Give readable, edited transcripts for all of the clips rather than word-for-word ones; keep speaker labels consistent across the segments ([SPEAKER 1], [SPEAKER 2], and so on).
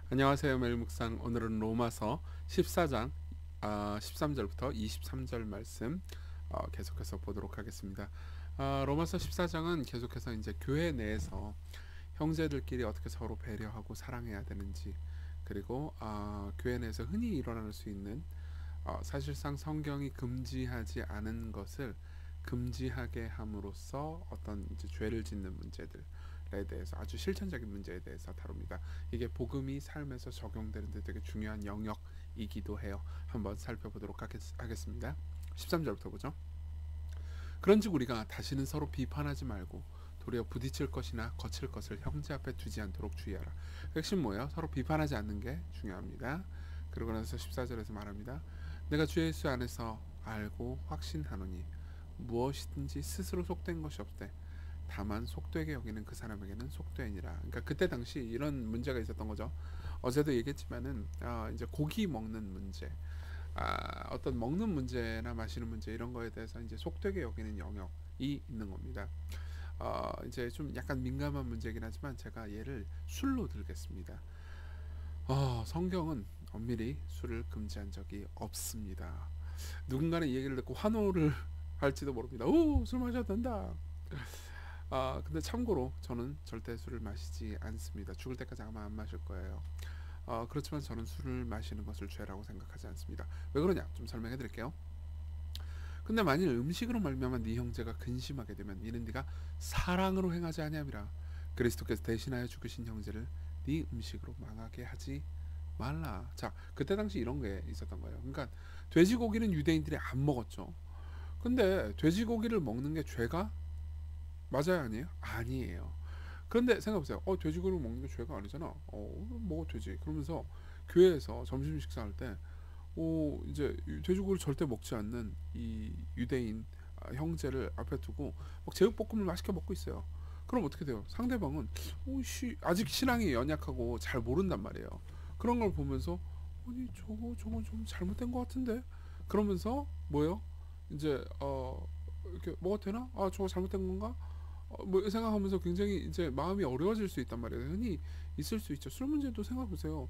[SPEAKER 1] 안녕하세요. 매일 묵상. 오늘은 로마서 14장 13절부터 23절 말씀 계속해서 보도록 하겠습니다. 로마서 14장은 계속해서 이제 교회 내에서 형제들끼리 어떻게 서로 배려하고 사랑해야 되는지, 그리고 교회 내에서 흔히 일어날 수 있는 사실상 성경이 금지하지 않은 것을 금지하게 함으로써 어떤 이제 죄를 짓는 문제들에 대해서, 아주 실천적인 문제에 대해서 다룹니다. 이게 복음이 삶에서 적용되는데 되게 중요한 영역이기도 해요. 한번 살펴보도록 하겠습니다. 13절부터 보죠. 그런즉 우리가 다시는 서로 비판하지 말고 도리어 부딪힐 것이나 거칠 것을 형제 앞에 두지 않도록 주의하라. 핵심 뭐예요? 서로 비판하지 않는 게 중요합니다. 그러고 나서 14절에서 말합니다. 내가 주 예수 안에서 알고 확신하노니 무엇이든지 스스로 속된 것이 없되 다만 속되게 여기는 그 사람에게는 속되니라. 그러니까 그때 당시 이런 문제가 있었던 거죠. 어제도 얘기했지만은 이제 고기 먹는 문제, 어떤 먹는 문제나 마시는 문제, 이런 거에 대해서 이제 속되게 여기는 영역이 있는 겁니다. 이제 좀 약간 민감한 문제긴 하지만 제가 예를 술로 들겠습니다. 성경은 엄밀히 술을 금지한 적이 없습니다. 누군가는 이 얘기를 듣고 환호를 할지도 모릅니다. 오, 술 마셔도 된다. 근데 참고로 저는 절대 술을 마시지 않습니다. 죽을 때까지 아마 안 마실 거예요. 그렇지만 저는 술을 마시는 것을 죄라고 생각하지 않습니다. 왜 그러냐? 좀 설명해 드릴게요. 근데 만일 음식으로 말미암아 네 형제가 근심하게 되면 이는 네가 사랑으로 행하지 아니함이라. 그리스도께서 대신하여 죽으신 형제를 네 음식으로 망하게 하지 말라. 자, 그때 당시 이런 게 있었던 거예요. 그러니까 돼지고기는 유대인들이 안 먹었죠. 근데 돼지고기를 먹는 게 죄가 맞아요, 아니에요? 아니에요. 그런데 생각해보세요. 돼지고기를 먹는 게 죄가 아니잖아. 먹어도 되지. 그러면서 교회에서 점심 식사할 때 이제 돼지고기를 절대 먹지 않는 이 유대인 형제를 앞에 두고 막 제육볶음을 맛있게 먹고 있어요. 그럼 어떻게 돼요? 상대방은 아직 신앙이 연약하고 잘 모른단 말이에요. 그런 걸 보면서 아니 저거 좀 잘못된 것 같은데, 그러면서 뭐예요? 이제 이렇게 먹어도 되나? 저거 잘못된 건가? 뭐 생각하면서 굉장히 이제 마음이 어려워질 수 있단 말이에요. 흔히 있을 수 있죠. 술 문제도 생각해 보세요.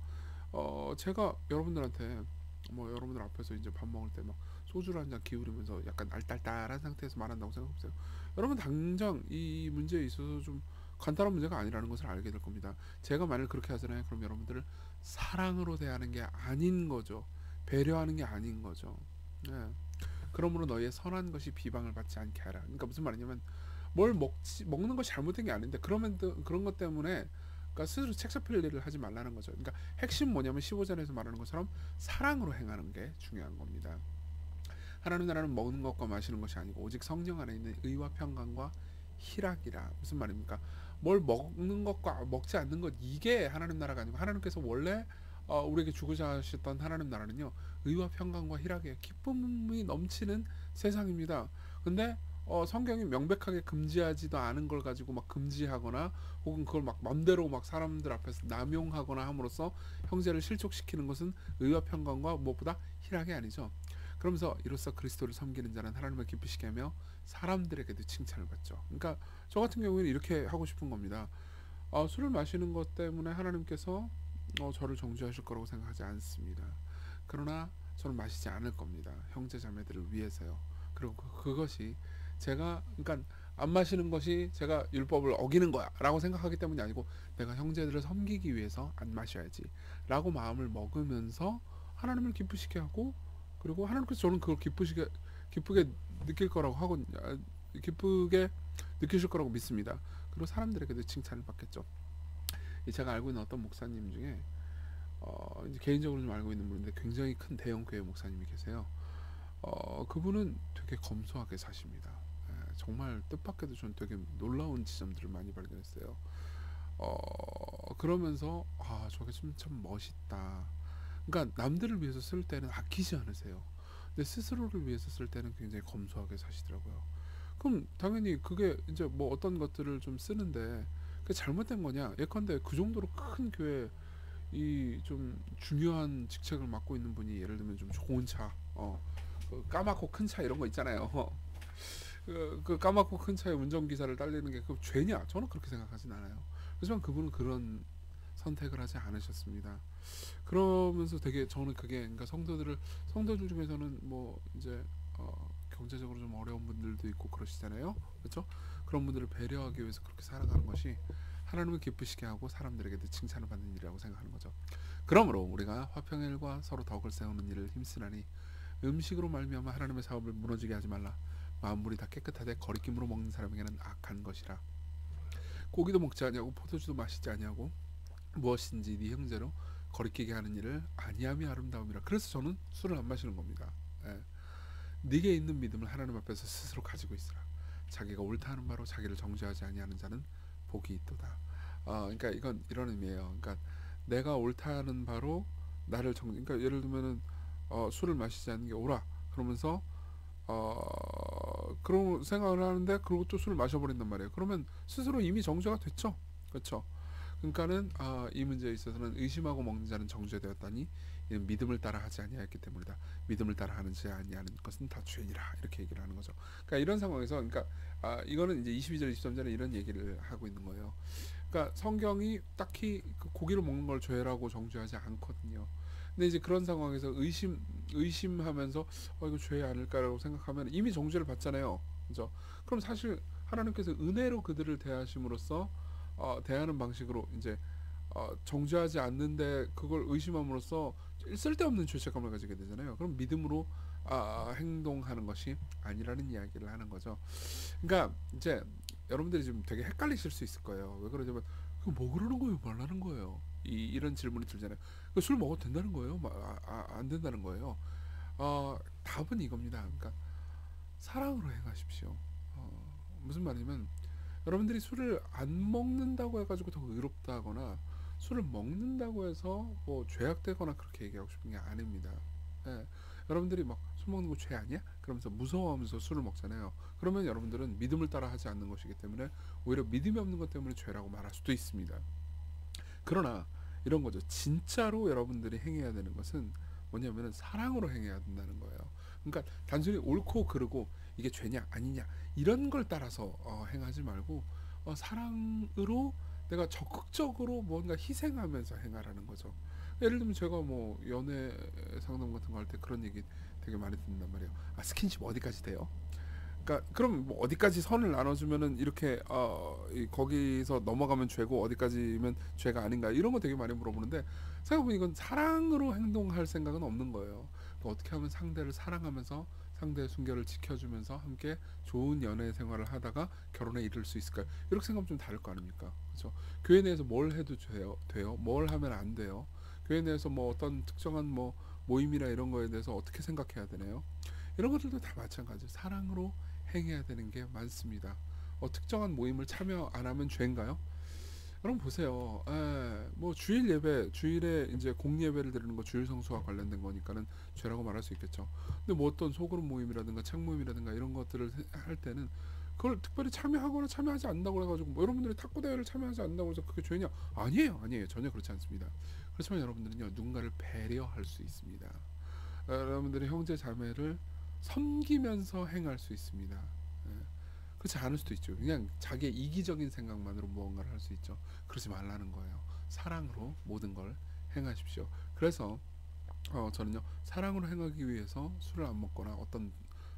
[SPEAKER 1] 제가 여러분들한테 뭐 여러분들 앞에서 이제 밥 먹을 때 막 소주를 한 잔 기울이면서 약간 알딸딸한 상태에서 말한다고 생각해 보세요. 여러분 당장 이 문제에 있어서 좀 간단한 문제가 아니라는 것을 알게 될 겁니다. 제가 만약 그렇게 하잖아요. 그럼 여러분들을 사랑으로 대하는 게 아닌 거죠. 배려하는 게 아닌 거죠. 네. 그러므로 너희의 선한 것이 비방을 받지 않게 하라. 그러니까 무슨 말이냐면 먹는 것이 잘못된 게 아닌데 그러면 그런 것 때문에 그러니까 스스로 책 잡힐 일을 하지 말라는 거죠. 그러니까 핵심 뭐냐면 15절에서 말하는 것처럼 사랑으로 행하는 게 중요한 겁니다. 하나님 나라는 먹는 것과 마시는 것이 아니고 오직 성령 안에 있는 의와 평강과 희락이라. 무슨 말입니까? 뭘 먹는 것과 먹지 않는 것, 이게 하나님 나라가 아니고, 하나님께서 원래 우리에게 주고자 하셨던 하나님 나라는요, 의와 평강과 희락의 기쁨이 넘치는 세상입니다. 근데 성경이 명백하게 금지하지도 않은 걸 가지고 막 금지하거나 혹은 그걸 막 맘대로 막 사람들 앞에서 남용하거나 함으로써 형제를 실족시키는 것은 의와 평강과 무엇보다 희락이 아니죠. 그러면서 이로써 그리스도를 섬기는 자는 하나님을 기쁘시게 하며 사람들에게도 칭찬을 받죠. 그러니까 저 같은 경우에는 이렇게 하고 싶은 겁니다. 술을 마시는 것 때문에 하나님께서 저를 정죄하실 거라고 생각하지 않습니다. 그러나 저는 마시지 않을 겁니다. 형제 자매들을 위해서요. 그리고 그것이 제가, 그러니까 안 마시는 것이 제가 율법을 어기는 거야 라고 생각하기 때문이 아니고, 내가 형제들을 섬기기 위해서 안 마셔야지 라고 마음을 먹으면서 하나님을 기쁘시게 하고, 그리고 하나님께서 저는 그걸 기쁘게 느낄 거라고 하고, 기쁘게 느끼실 거라고 믿습니다. 그리고 사람들에게도 칭찬을 받겠죠. 제가 알고 있는 어떤 목사님 중에 이제 개인적으로 좀 알고 있는 분인데 굉장히 큰 대형 교회 목사님이 계세요. 그분은 되게 검소하게 사십니다. 정말 뜻밖에도 전 되게 놀라운 지점들을 많이 발견했어요. 그러면서 저게 참 멋있다. 그러니까 남들을 위해서 쓸 때는 아끼지 않으세요. 근데 스스로를 위해서 쓸 때는 굉장히 검소하게 사시더라고요. 그럼 당연히 그게 이제 뭐 어떤 것들을 좀 쓰는데 그게 잘못된 거냐? 예컨대 그 정도로 큰 교회 이 좀 중요한 직책을 맡고 있는 분이 예를 들면 좀 좋은 차, 그 까맣고 큰 차 이런 거 있잖아요. 그 까맣고 큰 차의 운전기사를 딸리는 게 그 죄냐? 저는 그렇게 생각하진 않아요. 하지만 그분은 그런 선택을 하지 않으셨습니다. 그러면서 되게 저는 그게 그러니까 성도들 중에서는 뭐 이제 경제적으로 좀 어려운 분들도 있고 그러시잖아요. 그렇죠? 그런 분들을 배려하기 위해서 그렇게 살아가는 것이 하나님을 기쁘시게 하고 사람들에게도 칭찬을 받는 일이라고 생각하는 거죠. 그러므로 우리가 화평일과 서로 덕을 세우는 일을 힘쓰나니 음식으로 말미암아 하나님의 사업을 무너지게 하지 말라. 만물이 다 깨끗하되 거리낌으로 먹는 사람에게는 악한 것이라. 고기도 먹지 아니하고 포도주도 마시지 아니하고 무엇인지 네 형제로 거리끼게 하는 일을 아니함이 아름다움이라. 그래서 저는 술을 안 마시는 겁니다. 예. 네게 있는 믿음을 하나님 앞에서 스스로 가지고 있으라. 자기가 옳다 하는 바로 자기를 정죄하지 아니하는 자는 복이 있도다. 그러니까 이건 이런 의미예요. 그러니까 내가 옳다 하는 바로 나를 그러니까 예를 들면은 술을 마시지 않는 게 옳아. 그러면서 그런 생각을 하는데 그리고 또 술을 마셔버린단 말이에요. 그러면 스스로 이미 정죄가 됐죠. 그렇죠. 그러니까는 이 문제에 있어서는 의심하고 먹는 자는 정죄되었다니 이는 믿음을 따라 하지 아니하였기 때문이다. 믿음을 따라 하는지 아니하는 것은 다 죄니라. 이렇게 얘기를 하는 거죠. 그러니까 이런 상황에서 그러니까 이거는 이제 22절 23절에 이런 얘기를 하고 있는 거예요. 그러니까 성경이 딱히 그 고기를 먹는 걸 죄라고 정죄하지 않거든요. 근데 이제 그런 상황에서 의심하면서 이거 죄 아닐까라고 생각하면 이미 정죄를 받잖아요. 그죠? 그럼 사실 하나님께서 은혜로 그들을 대하심으로써 대하는 방식으로 이제 정죄하지 않는데 그걸 의심함으로써 쓸데없는 죄책감을 가지게 되잖아요. 그럼 믿음으로 행동하는 것이 아니라는 이야기를 하는 거죠. 그러니까 이제 여러분들이 지금 되게 헷갈리실 수 있을 거예요. 왜 그러냐면 뭐 그러는 거예요, 말라는 거예요. 이런 질문이 들잖아요. 술 먹어도 된다는 거예요? 안 된다는 거예요? 답은 이겁니다. 그러니까 사랑으로 행하십시오. 무슨 말이냐면 여러분들이 술을 안 먹는다고 해가지고 더 의롭다거나 술을 먹는다고 해서 뭐 죄악되거나 그렇게 얘기하고 싶은 게 아닙니다. 예. 여러분들이 막 술 먹는 거 죄 아니야? 그러면서 무서워하면서 술을 먹잖아요. 그러면 여러분들은 믿음을 따라 하지 않는 것이기 때문에 오히려 믿음이 없는 것 때문에 죄라고 말할 수도 있습니다. 그러나 이런 거죠. 진짜로 여러분들이 행해야 되는 것은 뭐냐면은 사랑으로 행해야 된다는 거예요. 그러니까 단순히 옳고 그르고 이게 죄냐 아니냐 이런 걸 따라서 행하지 말고 사랑으로 내가 적극적으로 뭔가 희생하면서 행하라는 거죠. 예를 들면 제가 뭐 연애 상담 같은 거 할 때 그런 얘기 되게 많이 듣는단 말이에요. 스킨십 어디까지 돼요? 그러니까 그럼 뭐 어디까지 선을 나눠주면은 이렇게 거기서 넘어가면 죄고 어디까지면 죄가 아닌가 이런 거 되게 많이 물어보는데 생각해보면 이건 사랑으로 행동할 생각은 없는 거예요. 그러니까 어떻게 하면 상대를 사랑하면서 상대의 순결을 지켜주면서 함께 좋은 연애 생활을 하다가 결혼에 이를 수 있을까요? 이렇게 생각하면 좀 다를 거 아닙니까? 그렇죠? 교회 내에서 뭘 해도 돼요? 뭘 하면 안 돼요? 교회 내에서 뭐 어떤 특정한 뭐 모임이나 이런 거에 대해서 어떻게 생각해야 되나요? 이런 것들도 다 마찬가지예요. 사랑으로 행해야 되는 게 많습니다. 특정한 모임을 참여 안 하면 죄인가요? 여러분 보세요. 뭐 주일 예배, 주일에 이제 공예배를 드리는 거 주일 성수와 관련된 거니까는 죄라고 말할 수 있겠죠. 근데 뭐 어떤 소그룹 모임이라든가 책 모임이라든가 이런 것들을 할 때는 그걸 특별히 참여하거나 참여하지 않는다고 해가지고 뭐 여러분들이 탁구 대회를 참여하지 않는다고 해서 그게 죄냐? 아니에요. 전혀 그렇지 않습니다. 그렇지만 여러분들은요 누군가를 배려할 수 있습니다. 여러분들이 형제 자매를 섬기면서 행할 수 있습니다. 예. 그렇지 않을 수도 있죠. 그냥 자기의 이기적인 생각만으로 무언가를 할 수 있죠. 그러지 말라는 거예요. 사랑으로 모든 걸 행하십시오. 그래서 저는요 사랑으로 행하기 위해서 술을 안 먹거나 어떤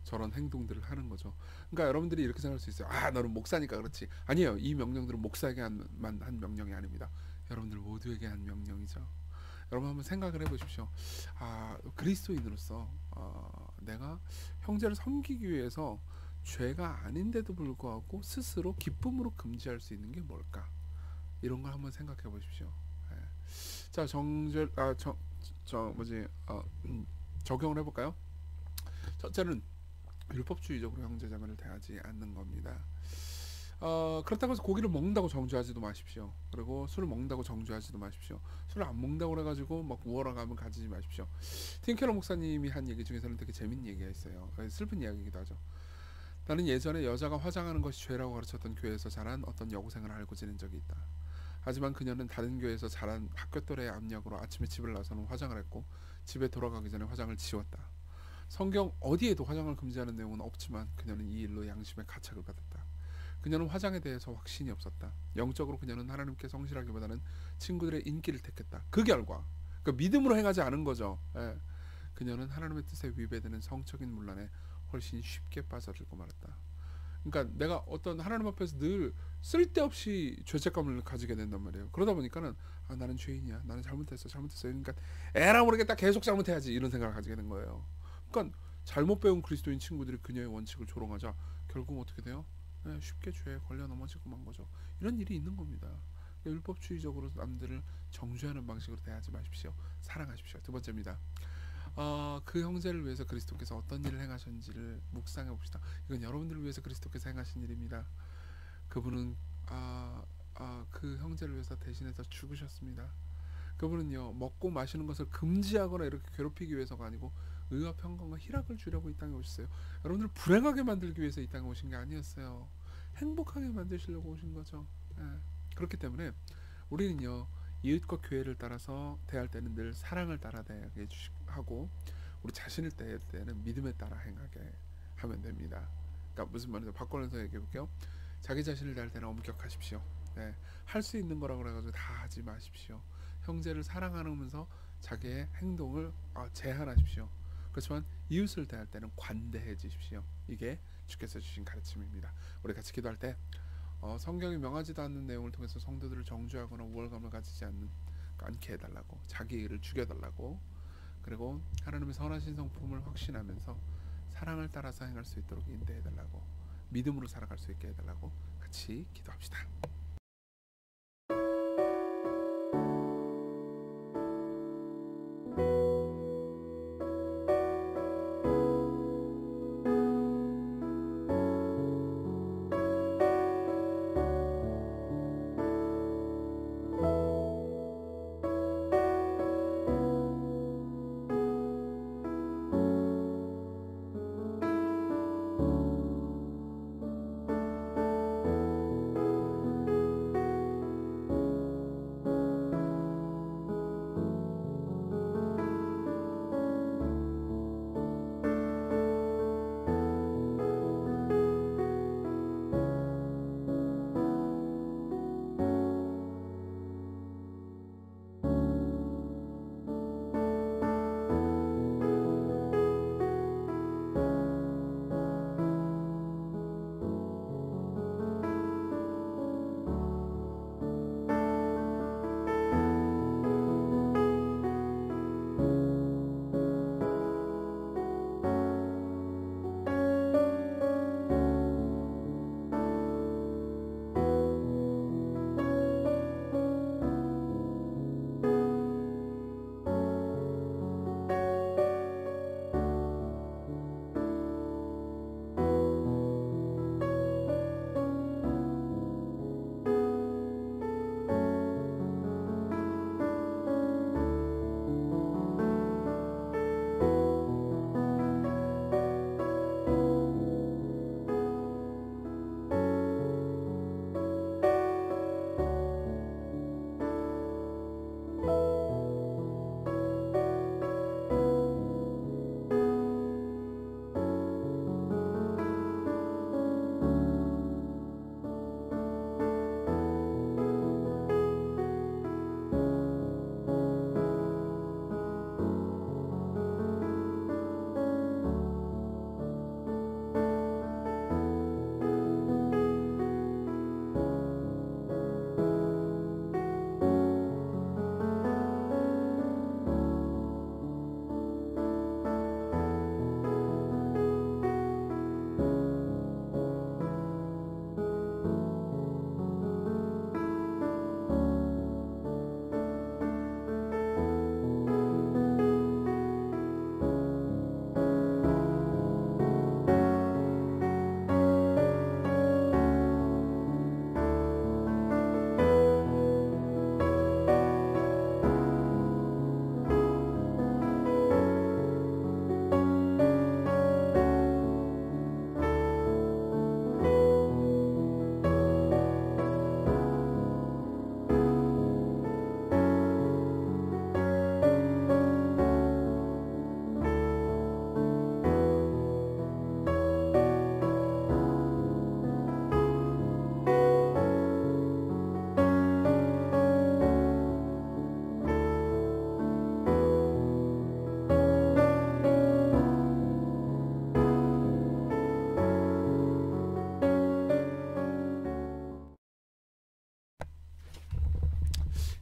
[SPEAKER 1] 저런 행동들을 하는 거죠. 그러니까 여러분들이 이렇게 생각할 수 있어요. 너는 목사니까 그렇지. 아니에요. 이 명령들은 목사에게 한 명령이 아닙니다. 여러분들 모두에게 한 명령이죠. 여러분 한번 생각을 해보십시오. 그리스도인으로서 내가 형제를 섬기기 위해서 죄가 아닌데도 불구하고 스스로 기쁨으로 금지할 수 있는 게 뭘까? 이런 걸 한번 생각해 보십시오. 예. 자, 적용을 해볼까요? 첫째는 율법주의적으로 형제자매를 대하지 않는 겁니다. 그렇다고 해서 고기를 먹는다고 정죄하지도 마십시오. 그리고 술을 먹는다고 정죄하지도 마십시오. 술을 안 먹는다고 해가지고 막 우월감을 가지지 마십시오. 팀켈러 목사님이 한 얘기 중에서는 되게 재밌는 얘기가 있어요. 슬픈 이야기이기도 하죠. 나는 예전에 여자가 화장하는 것이 죄라고 가르쳤던 교회에서 자란 어떤 여고생을 알고 지낸 적이 있다. 하지만 그녀는 다른 교회에서 자란 학교 또래의 압력으로 아침에 집을 나서는 화장을 했고 집에 돌아가기 전에 화장을 지웠다. 성경 어디에도 화장을 금지하는 내용은 없지만 그녀는 이 일로 양심의 가책을 받았다. 그녀는 화장에 대해서 확신이 없었다. 영적으로 그녀는 하나님께 성실하기보다는 친구들의 인기를 택했다. 그 결과, 그 믿음으로 행하지 않은 거죠. 예. 그녀는 하나님의 뜻에 위배되는 성적인 문란에 훨씬 쉽게 빠져들고 말았다. 그러니까 내가 어떤 하나님 앞에서 늘 쓸데없이 죄책감을 가지게 된단 말이에요. 그러다 보니까는 나는 죄인이야, 나는 잘못했어. 그러니까 에라 모르겠다, 계속 잘못해야지, 이런 생각을 가지게 된 거예요. 그러니까 잘못 배운 그리스도인 친구들이 그녀의 원칙을 조롱하자 결국 어떻게 돼요? 쉽게 죄에 걸려 넘어지고 만 거죠. 이런 일이 있는 겁니다. 율법주의적으로 남들을 정죄하는 방식으로 대하지 마십시오. 사랑하십시오. 두 번째입니다. 그 형제를 위해서 그리스도께서 어떤 일을 행하셨는지를 묵상해 봅시다. 이건 여러분들을 위해서 그리스도께서 행하신 일입니다. 그분은 그 형제를 위해서 대신해서 죽으셨습니다. 그분은요, 먹고 마시는 것을 금지하거나 이렇게 괴롭히기 위해서가 아니고 의와 평강과 희락을 주려고 이 땅에 오셨어요. 여러분들을 불행하게 만들기 위해서 이 땅에 오신 게 아니었어요. 행복하게 만드시려고 오신 거죠. 예. 그렇기 때문에 우리는요, 이웃과 교회를 따라서 대할 때는 늘 사랑을 따라 대하게 하고, 우리 자신을 대할 때는 믿음에 따라 행하게 하면 됩니다. 그러니까 무슨 말인지 바꿔서 얘기해 볼게요. 자기 자신을 대할 때는 엄격하십시오. 네. 할 수 있는 거라고 해가지고 다 하지 마십시오. 형제를 사랑하면서 자기의 행동을 제한하십시오. 그렇지만 이웃을 대할 때는 관대해지십시오. 이게 주께서 주신 가르침입니다. 우리 같이 기도할 때 성경이 명하지도 않는 내용을 통해서 성도들을 정죄하거나 우월감을 가지지 않게 해달라고, 자기 일을 죽여달라고, 그리고 하나님의 선하신 성품을 확신하면서 사랑을 따라서 행할 수 있도록 인도해달라고, 믿음으로 살아갈 수 있게 해달라고 같이 기도합시다.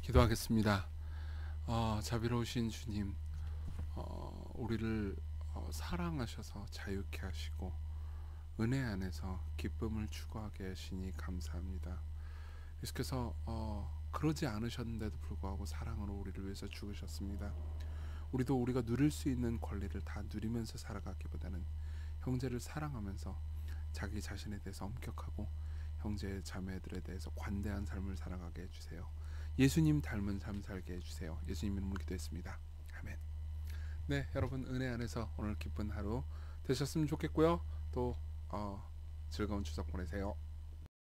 [SPEAKER 1] 기도하겠습니다. 자비로우신 주님, 우리를 사랑하셔서 자유케 하시고 은혜 안에서 기쁨을 추구하게 하시니 감사합니다. 예수께서 그러지 않으셨는데도 불구하고 사랑으로 우리를 위해서 죽으셨습니다. 우리도 우리가 누릴 수 있는 권리를 다 누리면서 살아가기보다는 형제를 사랑하면서 자기 자신에 대해서 엄격하고 형제 자매들에 대해서 관대한 삶을 살아가게 해주세요. 예수님 닮은 삶 살게 해주세요. 예수님 이름으로 기도했습니다. 아멘. 네, 여러분 은혜 안에서 오늘 기쁜 하루 되셨으면 좋겠고요. 또 즐거운 추석 보내세요.